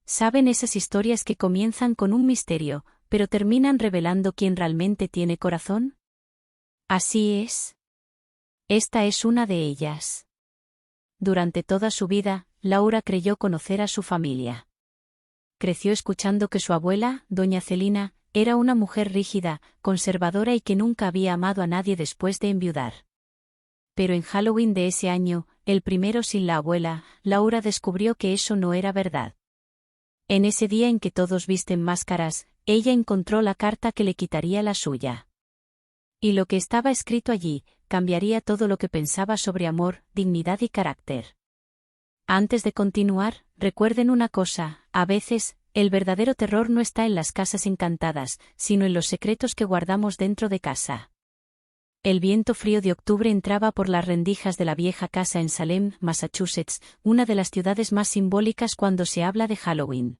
¿Saben esas historias que comienzan con un misterio, pero terminan revelando quién realmente tiene corazón? Así es. Esta es una de ellas. Durante toda su vida, Laura creyó conocer a su familia. Creció escuchando que su abuela, doña Celina, era una mujer rígida, conservadora y que nunca había amado a nadie después de enviudar. Pero en Halloween de ese año, el primero sin la abuela, Laura descubrió que eso no era verdad. En ese día en que todos visten máscaras, ella encontró la carta que le quitaría la suya. Y lo que estaba escrito allí, cambiaría todo lo que pensaba sobre amor, dignidad y carácter. Antes de continuar, recuerden una cosa, a veces, el verdadero terror no está en las casas encantadas, sino en los secretos que guardamos dentro de casa. El viento frío de octubre entraba por las rendijas de la vieja casa en Salem, Massachusetts, una de las ciudades más simbólicas cuando se habla de Halloween.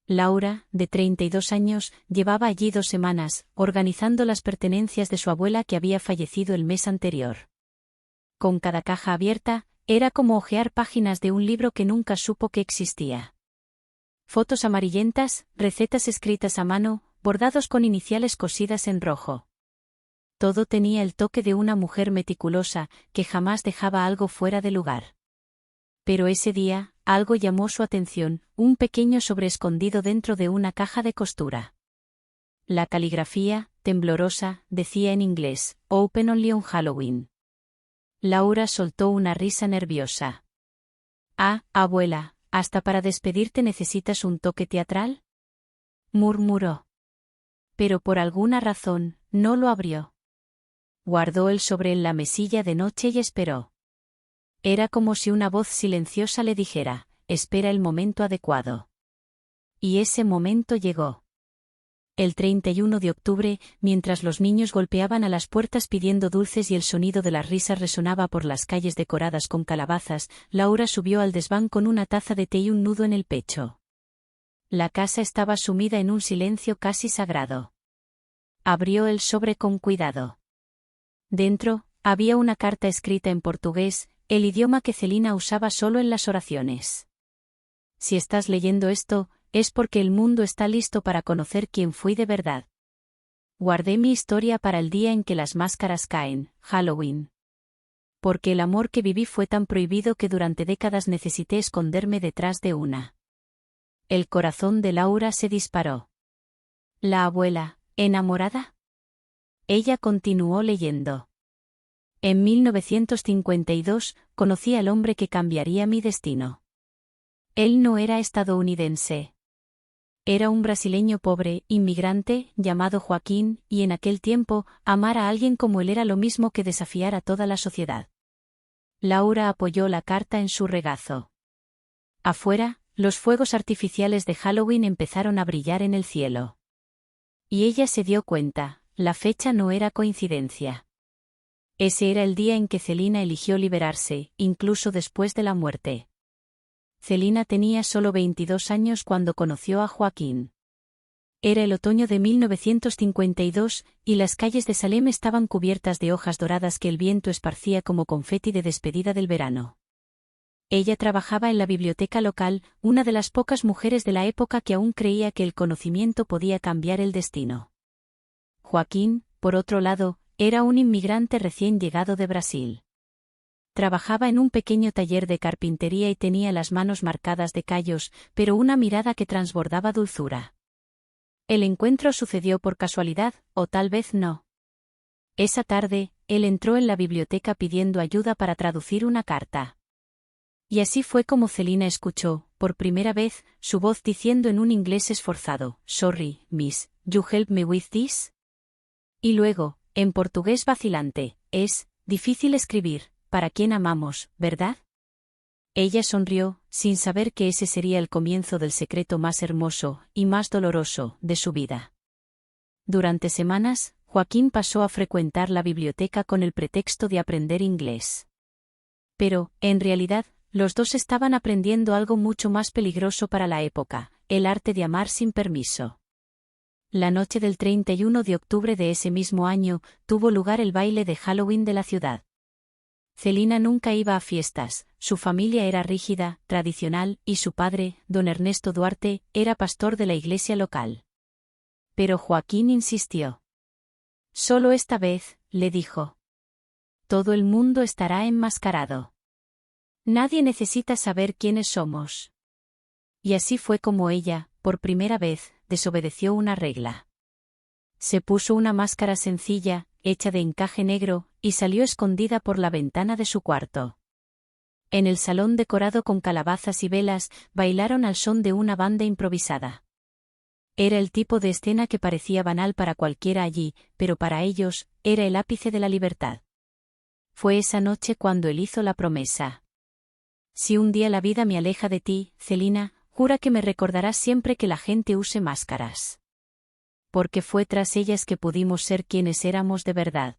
Laura, de 32 años, llevaba allí 2 semanas, organizando las pertenencias de su abuela que había fallecido el mes anterior. Con cada caja abierta, era como hojear páginas de un libro que nunca supo que existía. Fotos amarillentas, recetas escritas a mano, bordados con iniciales cosidas en rojo. Todo tenía el toque de una mujer meticulosa, que jamás dejaba algo fuera de lugar. Pero ese día, algo llamó su atención, un pequeño sobre escondido dentro de una caja de costura. La caligrafía, temblorosa, decía en inglés, "Open only on Halloween". Laura soltó una risa nerviosa. «Ah, abuela, ¿hasta para despedirte necesitas un toque teatral?», murmuró. Pero por alguna razón, no lo abrió. Guardó el sobre en la mesilla de noche y esperó. Era como si una voz silenciosa le dijera, «Espera el momento adecuado». Y ese momento llegó. El 31 de octubre, mientras los niños golpeaban a las puertas pidiendo dulces y el sonido de las risas resonaba por las calles decoradas con calabazas, Laura subió al desván con una taza de té y un nudo en el pecho. La casa estaba sumida en un silencio casi sagrado. Abrió el sobre con cuidado. Dentro, había una carta escrita en portugués, el idioma que Celina usaba solo en las oraciones. «Si estás leyendo esto, es porque el mundo está listo para conocer quién fui de verdad. Guardé mi historia para el día en que las máscaras caen, Halloween. Porque el amor que viví fue tan prohibido que durante décadas necesité esconderme detrás de una». El corazón de Laura se disparó. ¿La abuela, enamorada? Ella continuó leyendo. «En 1952, conocí al hombre que cambiaría mi destino. Él no era estadounidense. Era un brasileño pobre, inmigrante, llamado Joaquín, y en aquel tiempo, amar a alguien como él era lo mismo que desafiar a toda la sociedad». Laura apoyó la carta en su regazo. Afuera, los fuegos artificiales de Halloween empezaron a brillar en el cielo. Y ella se dio cuenta, la fecha no era coincidencia. Ese era el día en que Celina eligió liberarse, incluso después de la muerte. Celina tenía solo 22 años cuando conoció a Joaquín. Era el otoño de 1952, y las calles de Salem estaban cubiertas de hojas doradas que el viento esparcía como confeti de despedida del verano. Ella trabajaba en la biblioteca local, una de las pocas mujeres de la época que aún creía que el conocimiento podía cambiar el destino. Joaquín, por otro lado, era un inmigrante recién llegado de Brasil. Trabajaba en un pequeño taller de carpintería y tenía las manos marcadas de callos, pero una mirada que transbordaba dulzura. El encuentro sucedió por casualidad, o tal vez no. Esa tarde, él entró en la biblioteca pidiendo ayuda para traducir una carta. Y así fue como Celina escuchó, por primera vez, su voz diciendo en un inglés esforzado, «Sorry, miss, you help me with this?» Y luego, en portugués vacilante, «Es difícil escribir, para quien amamos, ¿verdad?». Ella sonrió, sin saber que ese sería el comienzo del secreto más hermoso, y más doloroso, de su vida. Durante semanas, Joaquín pasó a frecuentar la biblioteca con el pretexto de aprender inglés. Pero, en realidad, los dos estaban aprendiendo algo mucho más peligroso para la época, el arte de amar sin permiso. La noche del 31 de octubre de ese mismo año, tuvo lugar el baile de Halloween de la ciudad. Celina nunca iba a fiestas, su familia era rígida, tradicional, y su padre, don Ernesto Duarte, era pastor de la iglesia local. Pero Joaquín insistió. Solo esta vez, le dijo. Todo el mundo estará enmascarado. Nadie necesita saber quiénes somos. Y así fue como ella, por primera vez, desobedeció una regla. Se puso una máscara sencilla, hecha de encaje negro, y salió escondida por la ventana de su cuarto. En el salón decorado con calabazas y velas, bailaron al son de una banda improvisada. Era el tipo de escena que parecía banal para cualquiera allí, pero para ellos, era el ápice de la libertad. Fue esa noche cuando él hizo la promesa. Si un día la vida me aleja de ti, Celina, jura que me recordarás siempre que la gente use máscaras. Porque fue tras ellas que pudimos ser quienes éramos de verdad.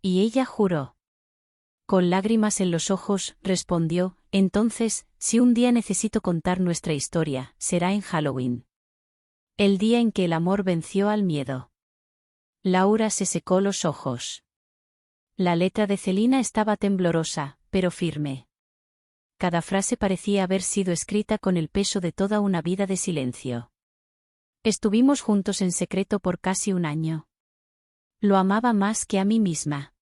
Y ella juró. Con lágrimas en los ojos, respondió, entonces, si un día necesito contar nuestra historia, será en Halloween. El día en que el amor venció al miedo. Laura se secó los ojos. La letra de Celina estaba temblorosa, pero firme. Cada frase parecía haber sido escrita con el peso de toda una vida de silencio. Estuvimos juntos en secreto por casi un año. Lo amaba más que a mí misma.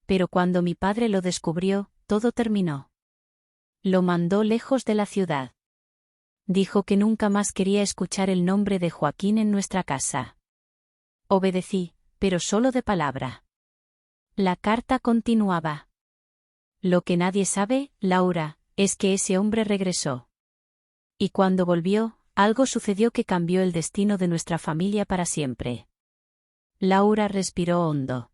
Pero cuando mi padre lo descubrió, todo terminó. Lo mandó lejos de la ciudad. Dijo que nunca más quería escuchar el nombre de Joaquín en nuestra casa. Obedecí, pero solo de palabra. La carta continuaba. Lo que nadie sabe, Laura, es que ese hombre regresó. Y cuando volvió, algo sucedió que cambió el destino de nuestra familia para siempre. Laura respiró hondo.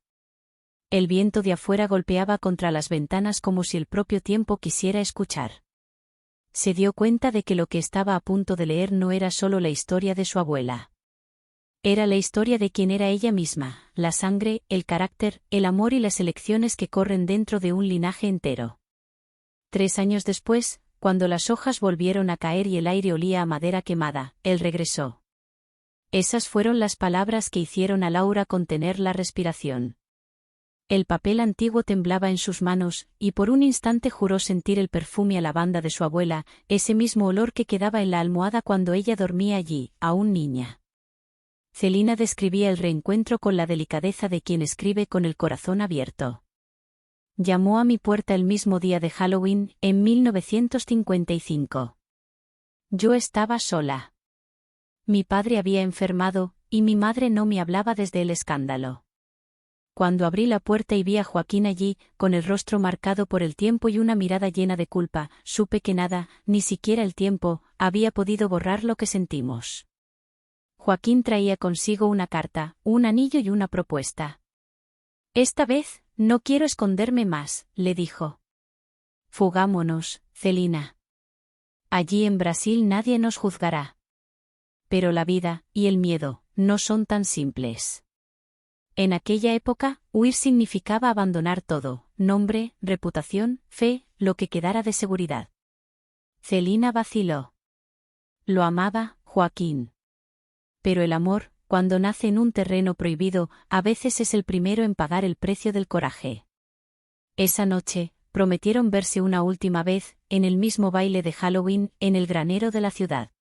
El viento de afuera golpeaba contra las ventanas como si el propio tiempo quisiera escuchar. Se dio cuenta de que lo que estaba a punto de leer no era solo la historia de su abuela. Era la historia de quien era ella misma, la sangre, el carácter, el amor y las elecciones que corren dentro de un linaje entero. 3 años después, cuando las hojas volvieron a caer y el aire olía a madera quemada, él regresó. Esas fueron las palabras que hicieron a Laura contener la respiración. El papel antiguo temblaba en sus manos, y por un instante juró sentir el perfume a lavanda de su abuela, ese mismo olor que quedaba en la almohada cuando ella dormía allí, aún niña. Celina describía el reencuentro con la delicadeza de quien escribe con el corazón abierto. Llamó a mi puerta el mismo día de Halloween, en 1955. Yo estaba sola. Mi padre había enfermado, y mi madre no me hablaba desde el escándalo. Cuando abrí la puerta y vi a Joaquín allí, con el rostro marcado por el tiempo y una mirada llena de culpa, supe que nada, ni siquiera el tiempo, había podido borrar lo que sentimos. Joaquín traía consigo una carta, un anillo y una propuesta. Esta vez, no quiero esconderme más, le dijo. Fugámonos, Celina. Allí en Brasil nadie nos juzgará. Pero la vida, y el miedo, no son tan simples. En aquella época, huir significaba abandonar todo, nombre, reputación, fe, lo que quedara de seguridad. Celina vaciló. Lo amaba, Joaquín. Pero el amor, cuando nace en un terreno prohibido, a veces es el primero en pagar el precio del coraje. Esa noche, prometieron verse una última vez, en el mismo baile de Halloween, en el granero de la ciudad.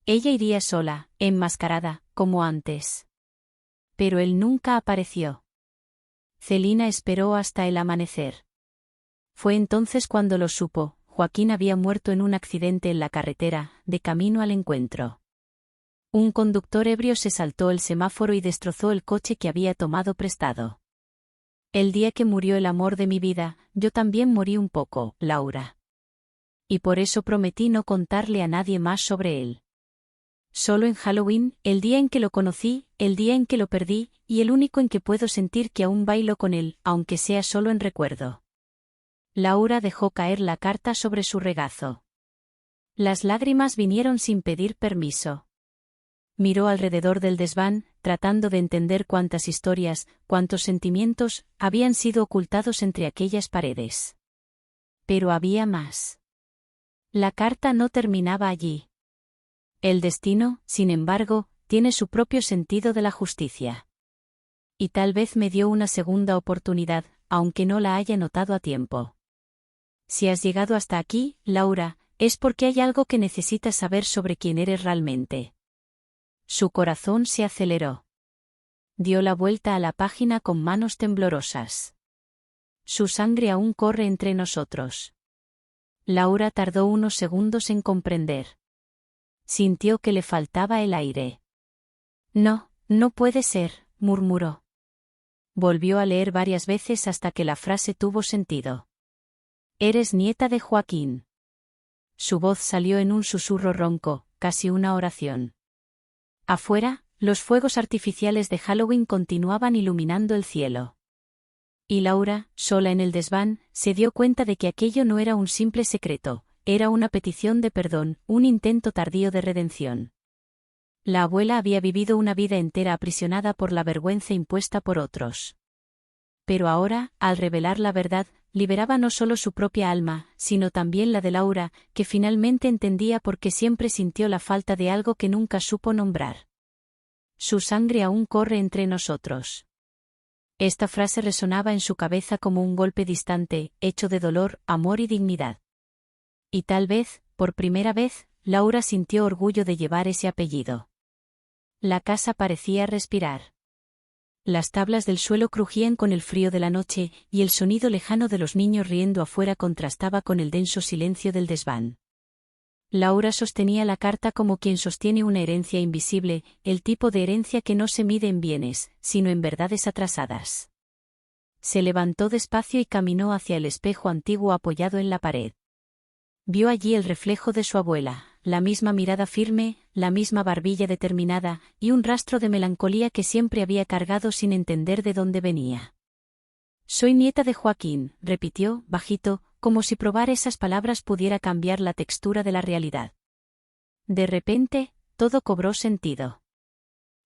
Ella iría sola, enmascarada, como antes. Pero él nunca apareció. Celina esperó hasta el amanecer. Fue entonces cuando lo supo, Joaquín había muerto en un accidente en la carretera, de camino al encuentro. Un conductor ebrio se saltó el semáforo y destrozó el coche que había tomado prestado. El día que murió el amor de mi vida, yo también morí un poco, Laura. Y por eso prometí no contarle a nadie más sobre él. Solo en Halloween, el día en que lo conocí, el día en que lo perdí, y el único en que puedo sentir que aún bailo con él, aunque sea solo en recuerdo. Laura dejó caer la carta sobre su regazo. Las lágrimas vinieron sin pedir permiso. Miró alrededor del desván, tratando de entender cuántas historias, cuántos sentimientos, habían sido ocultados entre aquellas paredes. Pero había más. La carta no terminaba allí. El destino, sin embargo, tiene su propio sentido de la justicia. Y tal vez me dio una segunda oportunidad, aunque no la haya notado a tiempo. Si has llegado hasta aquí, Laura, es porque hay algo que necesitas saber sobre quién eres realmente. Su corazón se aceleró. Dio la vuelta a la página con manos temblorosas. Su sangre aún corre entre nosotros. Laura tardó unos segundos en comprender. Sintió que le faltaba el aire. No, no puede ser, murmuró. Volvió a leer varias veces hasta que la frase tuvo sentido. Eres nieta de Joaquín. Su voz salió en un susurro ronco, casi una oración. Afuera, los fuegos artificiales de Halloween continuaban iluminando el cielo. Y Laura, sola en el desván, se dio cuenta de que aquello no era un simple secreto, era una petición de perdón, un intento tardío de redención. La abuela había vivido una vida entera aprisionada por la vergüenza impuesta por otros. Pero ahora, al revelar la verdad, liberaba no solo su propia alma, sino también la de Laura, que finalmente entendía por qué siempre sintió la falta de algo que nunca supo nombrar. Su sangre aún corre entre nosotros. Esta frase resonaba en su cabeza como un golpe distante, hecho de dolor, amor y dignidad. Y tal vez, por primera vez, Laura sintió orgullo de llevar ese apellido. La casa parecía respirar. Las tablas del suelo crujían con el frío de la noche, y el sonido lejano de los niños riendo afuera contrastaba con el denso silencio del desván. Laura sostenía la carta como quien sostiene una herencia invisible, el tipo de herencia que no se mide en bienes, sino en verdades atrasadas. Se levantó despacio y caminó hacia el espejo antiguo apoyado en la pared. Vio allí el reflejo de su abuela, la misma mirada firme, la misma barbilla determinada, y un rastro de melancolía que siempre había cargado sin entender de dónde venía. Soy nieta de Joaquín, repitió, bajito, como si probar esas palabras pudiera cambiar la textura de la realidad. De repente, todo cobró sentido.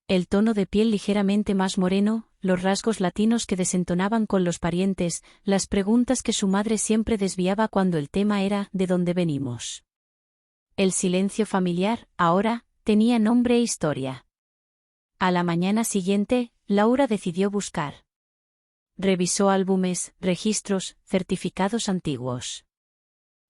El tono de piel ligeramente más moreno, los rasgos latinos que desentonaban con los parientes, las preguntas que su madre siempre desviaba cuando el tema era ¿de dónde venimos? El silencio familiar, ahora, tenía nombre e historia. A la mañana siguiente, Laura decidió buscar. Revisó álbumes, registros, certificados antiguos.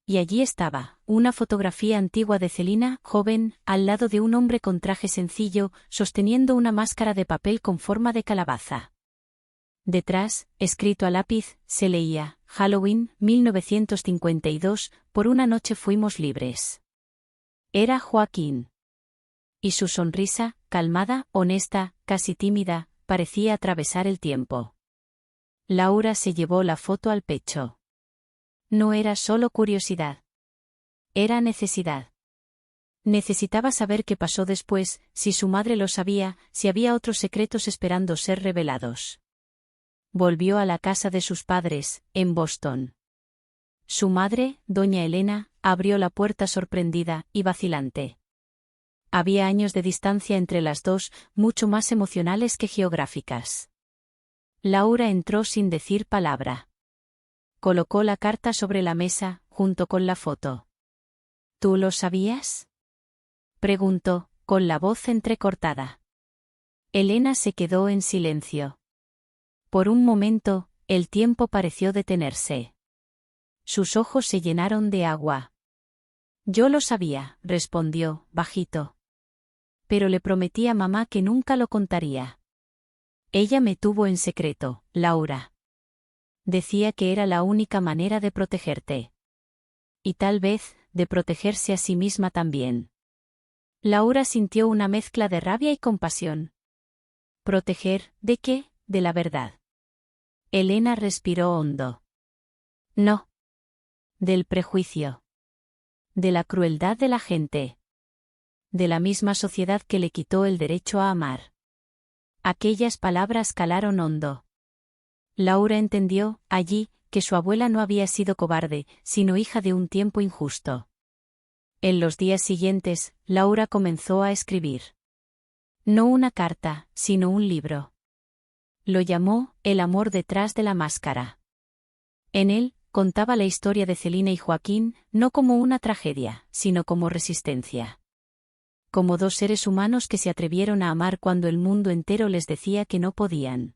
Y allí estaba, una fotografía antigua de Celina, joven, al lado de un hombre con traje sencillo, sosteniendo una máscara de papel con forma de calabaza. Detrás, escrito a lápiz, se leía, Halloween, 1952, por una noche fuimos libres. Era Joaquín. Y su sonrisa, calmada, honesta, casi tímida, parecía atravesar el tiempo. Laura se llevó la foto al pecho. No era solo curiosidad. Era necesidad. Necesitaba saber qué pasó después, si su madre lo sabía, si había otros secretos esperando ser revelados. Volvió a la casa de sus padres, en Boston. Su madre, doña Elena, abrió la puerta sorprendida y vacilante. Había años de distancia entre las dos, mucho más emocionales que geográficas. Laura entró sin decir palabra. Colocó la carta sobre la mesa, junto con la foto. ¿Tú lo sabías?, preguntó, con la voz entrecortada. Elena se quedó en silencio. Por un momento, el tiempo pareció detenerse. Sus ojos se llenaron de agua. Yo lo sabía, respondió, bajito. Pero le prometí a mamá que nunca lo contaría. Ella me tuvo en secreto, Laura. Decía que era la única manera de protegerte. Y tal vez, de protegerse a sí misma también. Laura sintió una mezcla de rabia y compasión. ¿Proteger, de qué? De la verdad. Elena respiró hondo. No. Del prejuicio. De la crueldad de la gente. De la misma sociedad que le quitó el derecho a amar. Aquellas palabras calaron hondo. Laura entendió, allí, que su abuela no había sido cobarde, sino hija de un tiempo injusto. En los días siguientes, Laura comenzó a escribir. No una carta, sino un libro. Lo llamó El amor detrás de la máscara. En él, contaba la historia de Celina y Joaquín, no como una tragedia, sino como resistencia. Como dos seres humanos que se atrevieron a amar cuando el mundo entero les decía que no podían.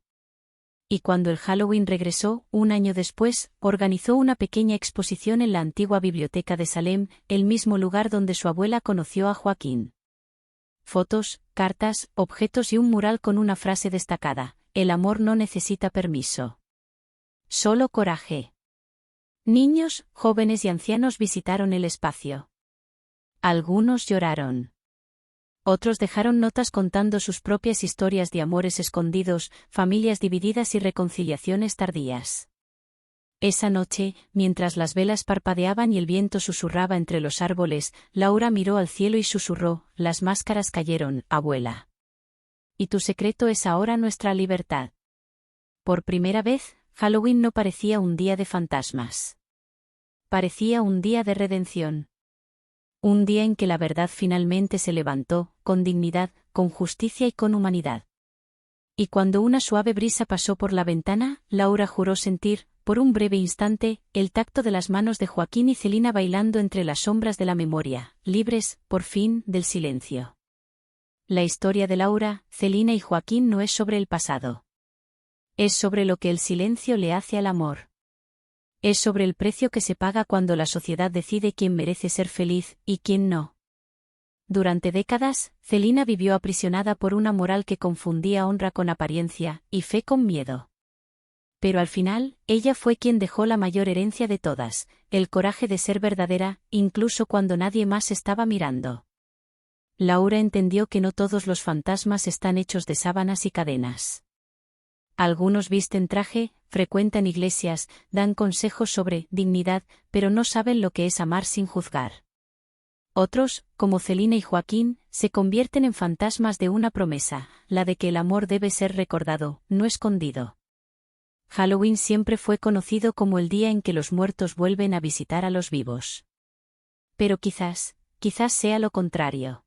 Y cuando el Halloween regresó, un año después, organizó una pequeña exposición en la antigua biblioteca de Salem, el mismo lugar donde su abuela conoció a Joaquín. Fotos, cartas, objetos y un mural con una frase destacada: el amor no necesita permiso. Solo coraje. Niños, jóvenes y ancianos visitaron el espacio. Algunos lloraron. Otros dejaron notas contando sus propias historias de amores escondidos, familias divididas y reconciliaciones tardías. Esa noche, mientras las velas parpadeaban y el viento susurraba entre los árboles, Laura miró al cielo y susurró: las máscaras cayeron, abuela. Y tu secreto es ahora nuestra libertad. Por primera vez, Halloween no parecía un día de fantasmas. Parecía un día de redención. Un día en que la verdad finalmente se levantó, con dignidad, con justicia y con humanidad. Y cuando una suave brisa pasó por la ventana, Laura juró sentir, por un breve instante, el tacto de las manos de Joaquín y Celina bailando entre las sombras de la memoria, libres, por fin, del silencio. La historia de Laura, Celina y Joaquín no es sobre el pasado. Es sobre lo que el silencio le hace al amor. Es sobre el precio que se paga cuando la sociedad decide quién merece ser feliz y quién no. Durante décadas, Celina vivió aprisionada por una moral que confundía honra con apariencia y fe con miedo. Pero al final, ella fue quien dejó la mayor herencia de todas: el coraje de ser verdadera, incluso cuando nadie más estaba mirando. Laura entendió que no todos los fantasmas están hechos de sábanas y cadenas. Algunos visten traje, frecuentan iglesias, dan consejos sobre dignidad, pero no saben lo que es amar sin juzgar. Otros, como Celina y Joaquín, se convierten en fantasmas de una promesa, la de que el amor debe ser recordado, no escondido. Halloween siempre fue conocido como el día en que los muertos vuelven a visitar a los vivos. Pero quizás sea lo contrario.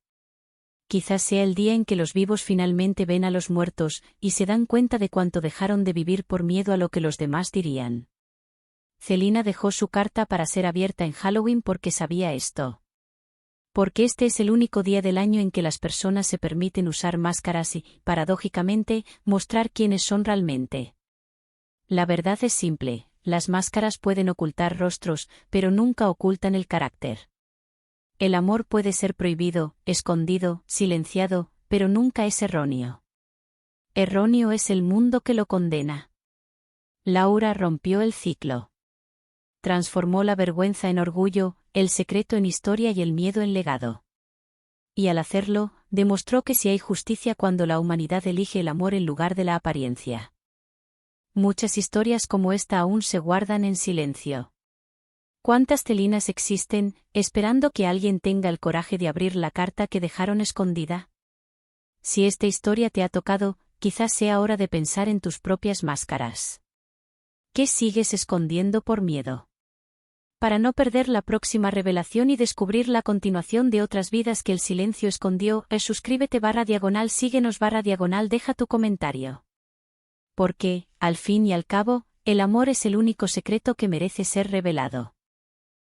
Quizás sea el día en que los vivos finalmente ven a los muertos y se dan cuenta de cuánto dejaron de vivir por miedo a lo que los demás dirían. Celina dejó su carta para ser abierta en Halloween porque sabía esto. Porque este es el único día del año en que las personas se permiten usar máscaras y, paradójicamente, mostrar quiénes son realmente. La verdad es simple: las máscaras pueden ocultar rostros, pero nunca ocultan el carácter. El amor puede ser prohibido, escondido, silenciado, pero nunca es erróneo. Erróneo es el mundo que lo condena. Laura rompió el ciclo. Transformó la vergüenza en orgullo, el secreto en historia y el miedo en legado. Y al hacerlo, demostró que sí hay justicia cuando la humanidad elige el amor en lugar de la apariencia. Muchas historias como esta aún se guardan en silencio. ¿Cuántas Celinas existen, esperando que alguien tenga el coraje de abrir la carta que dejaron escondida? Si esta historia te ha tocado, quizás sea hora de pensar en tus propias máscaras. ¿Qué sigues escondiendo por miedo? Para no perder la próxima revelación y descubrir la continuación de otras vidas que el silencio escondió, suscríbete /, síguenos /, deja tu comentario. Porque, al fin y al cabo, el amor es el único secreto que merece ser revelado.